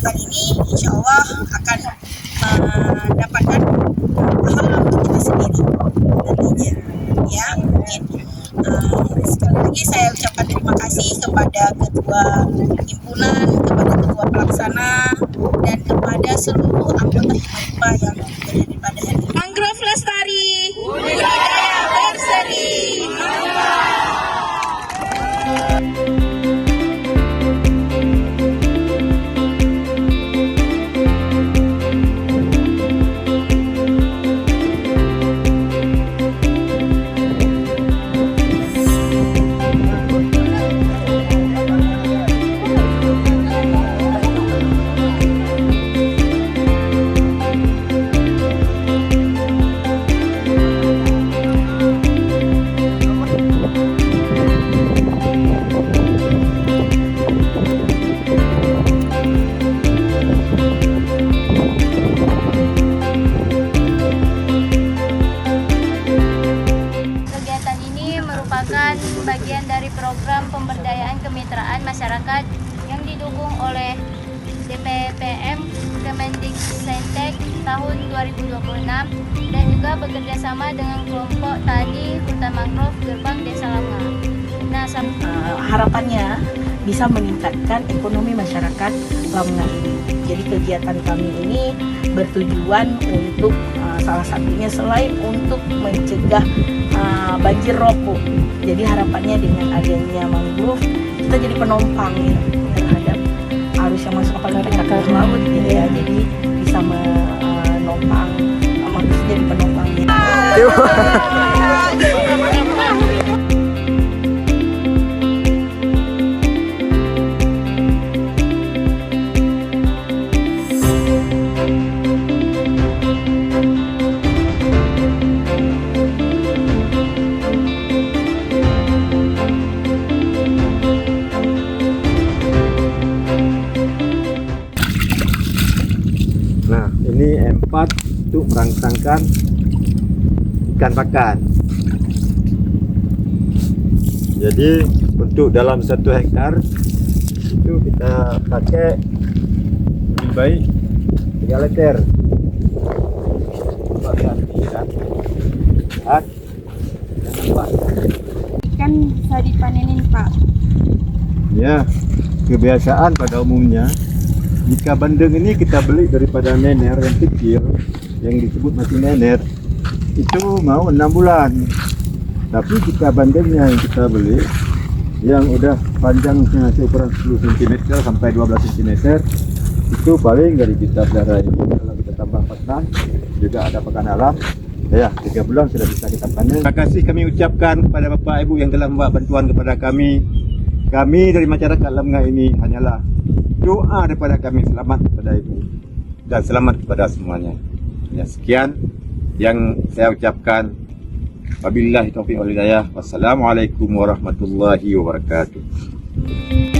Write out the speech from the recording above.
kegiatan ini insya Allah akan mendapatkan pahala untuk kita sendiri nantinya, ya. Amin. Sekali lagi saya ucapkan terima kasih kepada ketua himpunan, kepada ketua pelaksana, dan kepada seluruh anggota Himahipa yang berada pada hari ini. Mangrove lestari, budidaya berseri. Bagian dari program pemberdayaan kemitraan masyarakat yang didukung oleh DPPM Kemendikbudristek tahun 2026 dan juga bekerjasama dengan kelompok tani hutan mangrove Gerbang Desa Lamnga. Nah, harapannya bisa meningkatkan ekonomi masyarakat Lamnga ini. Jadi kegiatan kami ini bertujuan untuk salah satunya selain untuk mencegah banjir rob. Jadi harapannya dengan adanya mangrove kita jadi penumpang ya, terhadap arus yang masuk ke laut gitu ya. Jadi bisa menopang mangrove jadi penumpang gitu. Nah, ini M4 untuk merangsangkan ikan pakan. Jadi untuk dalam 1 hektar itu kita pakai lebih baik 3 liter. kan bisa dipanenin, Pak. Ya, kebiasaan pada umumnya jika bandeng ini kita beli daripada mener yang kecil yang disebut masih mener itu mau 6 bulan. Tapi jika bandengnya yang kita beli yang udah panjang ukuran 10 cm sampai 12 cm itu paling dari kita pelihara ini kalau kita tambah pakan juga ada pakan alam ya 3 bulan sudah bisa kita panen. Terima kasih kami ucapkan kepada Bapak Ibu yang telah membawa bantuan kepada kami. Kami dari masyarakat Lamnga ini hanyalah doa daripada kami selamat kepada Ibu dan selamat kepada semuanya. Ya, sekian yang saya ucapkan. Wabillahi taufiq wal hidayah. Wassalamualaikum warahmatullahi wabarakatuh.